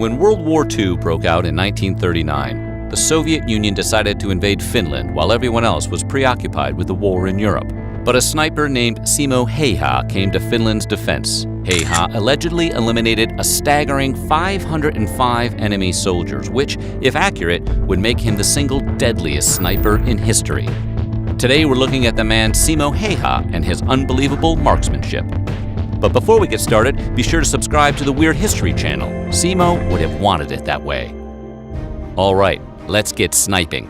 When World War II broke out in 1939, the Soviet Union decided to invade Finland while everyone else was preoccupied with the war in Europe. But a sniper named Simo Häyhä came to Finland's defense. Häyhä allegedly eliminated a staggering 505 enemy soldiers, which, if accurate, would make him the single deadliest sniper in history. Today we're looking at the man Simo Häyhä and his unbelievable marksmanship. But before we get started, be sure to subscribe to the Weird History channel. Simo would have wanted it that way. All right, let's get sniping.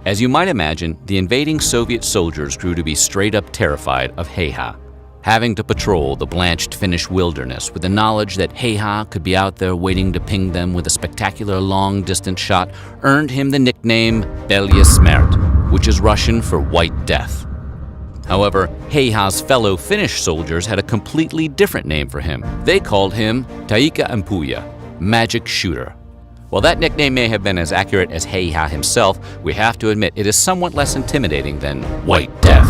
As you might imagine, the invading Soviet soldiers grew to be straight up terrified of Häyhä. Having to patrol the blanched Finnish wilderness with the knowledge that Häyhä could be out there waiting to ping them with a spectacular long-distance shot earned him the nickname Belje Smert, which is Russian for White Death. However, Häyhä's fellow Finnish soldiers had a completely different name for him. They called him Taika Ampuja, Magic Shooter. While that nickname may have been as accurate as Häyhä himself, we have to admit it is somewhat less intimidating than White Death.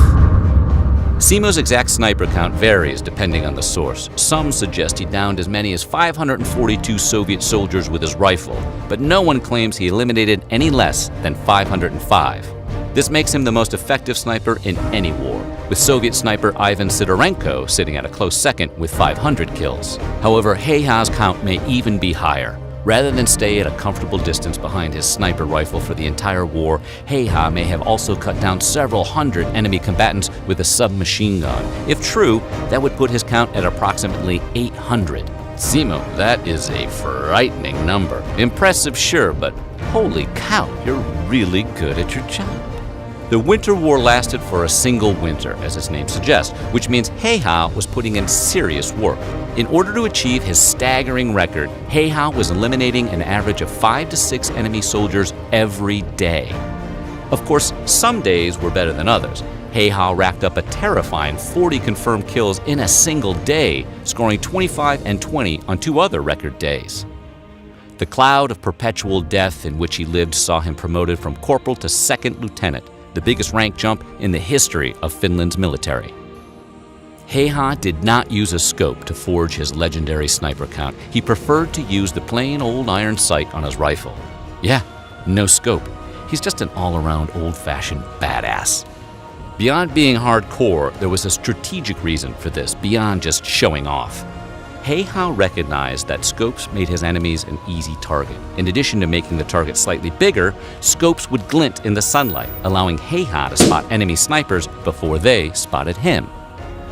Simo's exact sniper count varies depending on the source. Some suggest he downed as many as 542 Soviet soldiers with his rifle, but no one claims he eliminated any less than 505. This makes him the most effective sniper in any war, with Soviet sniper Ivan Sidorenko sitting at a close second with 500 kills. However, Häyhä's count may even be higher. Rather than stay at a comfortable distance behind his sniper rifle for the entire war, Häyhä may have also cut down several hundred enemy combatants with a submachine gun. If true, that would put his count at approximately 800. Simo, that is a frightening number. Impressive, sure, but holy cow, you're really good at your job. The Winter War lasted for a single winter, as its name suggests, which means Häyhä was putting in serious work. In order to achieve his staggering record, Häyhä was eliminating an average of 5 to 6 enemy soldiers every day. Of course, some days were better than others. Häyhä racked up a terrifying 40 confirmed kills in a single day, scoring 25 and 20 on 2 other record days. The cloud of perpetual death in which he lived saw him promoted from corporal to second lieutenant, the biggest rank jump in the history of Finland's military. Häyhä did not use a scope to forge his legendary sniper count. He preferred to use the plain old iron sight on his rifle. Yeah, no scope. He's just an all-around old-fashioned badass. Beyond being hardcore, there was a strategic reason for this, beyond just showing off. Häyhä recognized that scopes made his enemies an easy target. In addition to making the target slightly bigger, scopes would glint in the sunlight, allowing Häyhä to spot enemy snipers before they spotted him.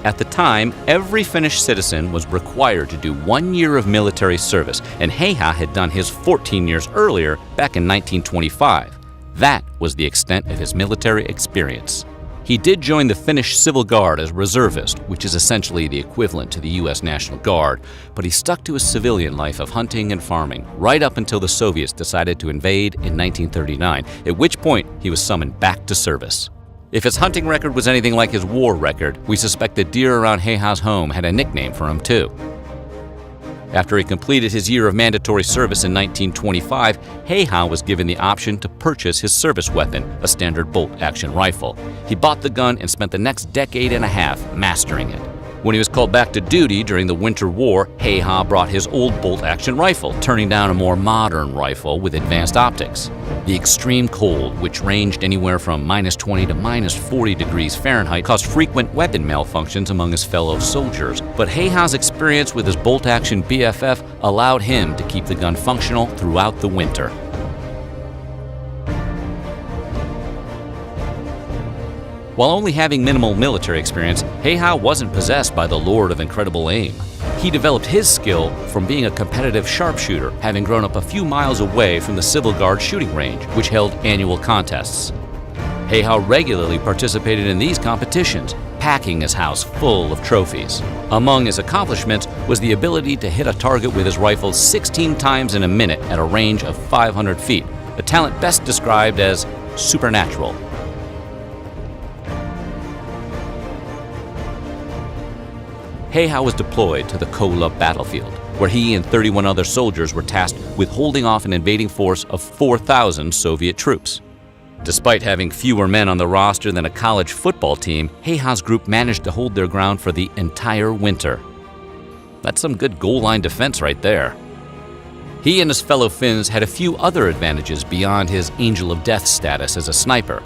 At the time, every Finnish citizen was required to do 1 year of military service, and Häyhä had done his 14 years earlier, back in 1925. That was the extent of his military experience. He did join the Finnish Civil Guard as a reservist, which is essentially the equivalent to the U.S. National Guard, but he stuck to his civilian life of hunting and farming right up until the Soviets decided to invade in 1939, at which point he was summoned back to service. If his hunting record was anything like his war record, we suspect the deer around Häyhä's home had a nickname for him too. After he completed his year of mandatory service in 1925, Häyhä was given the option to purchase his service weapon, a standard bolt-action rifle. He bought the gun and spent the next decade and a half mastering it. When he was called back to duty during the Winter War, Häyhä brought his old bolt-action rifle, turning down a more modern rifle with advanced optics. The extreme cold, which ranged anywhere from -20 to -40 degrees Fahrenheit, caused frequent weapon malfunctions among his fellow soldiers. But Häyhä's experience with his bolt-action BFF allowed him to keep the gun functional throughout the winter. While only having minimal military experience, Häyhä wasn't possessed by the lord of incredible aim. He developed his skill from being a competitive sharpshooter, having grown up a few miles away from the Civil Guard shooting range, which held annual contests. Häyhä regularly participated in these competitions, packing his house full of trophies. Among his accomplishments was the ability to hit a target with his rifle 16 times in a minute at a range of 500 feet, a talent best described as supernatural. Häyhä was deployed to the Kola battlefield, where he and 31 other soldiers were tasked with holding off an invading force of 4,000 Soviet troops. Despite having fewer men on the roster than a college football team, Häyhä's group managed to hold their ground for the entire winter. That's some good goal line defense right there. He and his fellow Finns had a few other advantages beyond his Angel of Death status as a sniper.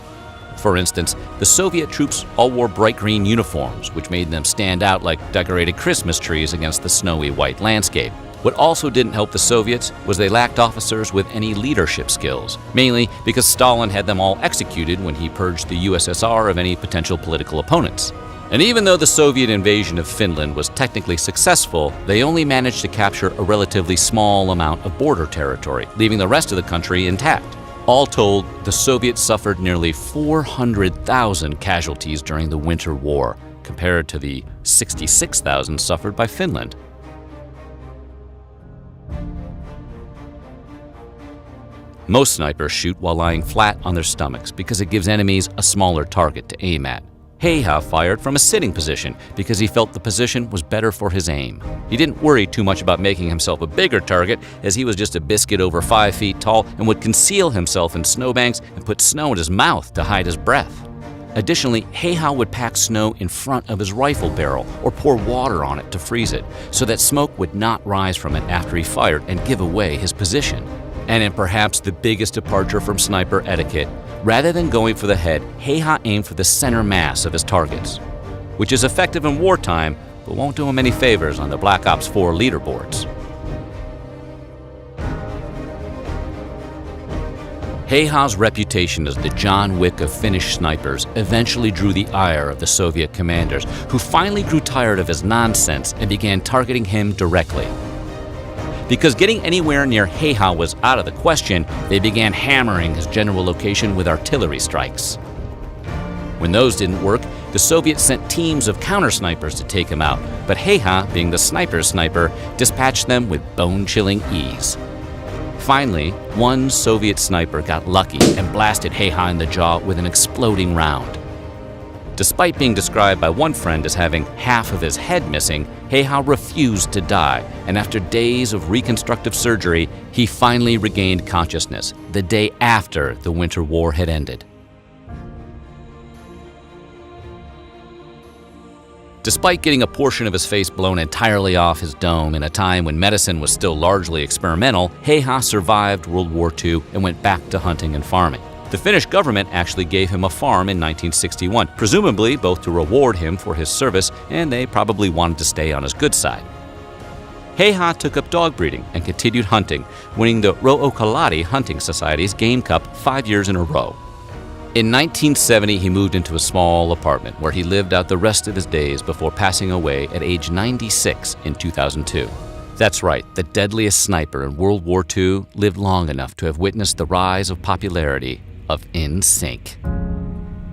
For instance, the Soviet troops all wore bright green uniforms, which made them stand out like decorated Christmas trees against the snowy white landscape. What also didn't help the Soviets was they lacked officers with any leadership skills, mainly because Stalin had them all executed when he purged the USSR of any potential political opponents. And even though the Soviet invasion of Finland was technically successful, they only managed to capture a relatively small amount of border territory, leaving the rest of the country intact. All told, the Soviets suffered nearly 400,000 casualties during the Winter War, compared to the 66,000 suffered by Finland. Most snipers shoot while lying flat on their stomachs because it gives enemies a smaller target to aim at. Heiha fired from a sitting position because he felt the position was better for his aim. He didn't worry too much about making himself a bigger target, as he was just a biscuit over 5 feet tall and would conceal himself in snowbanks and put snow in his mouth to hide his breath. Additionally, Heiha would pack snow in front of his rifle barrel or pour water on it to freeze it, so that smoke would not rise from it after he fired and give away his position. And in perhaps the biggest departure from sniper etiquette, rather than going for the head, Heiha aimed for the center mass of his targets, which is effective in wartime, but won't do him any favors on the Black Ops 4 leaderboards. Heiha's reputation as the John Wick of Finnish snipers eventually drew the ire of the Soviet commanders, who finally grew tired of his nonsense and began targeting him directly. Because getting anywhere near Heiha was out of the question, they began hammering his general location with artillery strikes. When those didn't work, the Soviets sent teams of counter-snipers to take him out, but Heiha, being the sniper's sniper, dispatched them with bone-chilling ease. Finally, one Soviet sniper got lucky and blasted Heiha in the jaw with an exploding round. Despite being described by one friend as having half of his head missing, Heiha refused to die, and after days of reconstructive surgery, he finally regained consciousness, the day after the Winter War had ended. Despite getting a portion of his face blown entirely off his dome in a time when medicine was still largely experimental, Heiha survived World War II and went back to hunting and farming. The Finnish government actually gave him a farm in 1961, presumably both to reward him for his service, and they probably wanted to stay on his good side. Heiha took up dog breeding and continued hunting, winning the Ruokalahti Hunting Society's Game Cup 5 years in a row. In 1970, he moved into a small apartment where he lived out the rest of his days before passing away at age 96 in 2002. That's right, the deadliest sniper in World War II lived long enough to have witnessed the rise of popularity of NSYNC.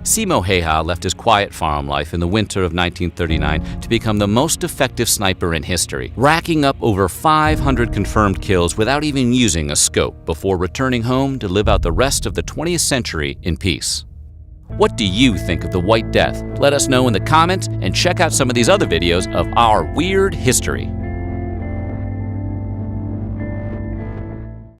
Simo Heiha left his quiet farm life in the winter of 1939 to become the most effective sniper in history, racking up over 500 confirmed kills without even using a scope before returning home to live out the rest of the 20th century in peace. What do you think of the White Death? Let us know in the comments and check out some of these other videos of our weird history.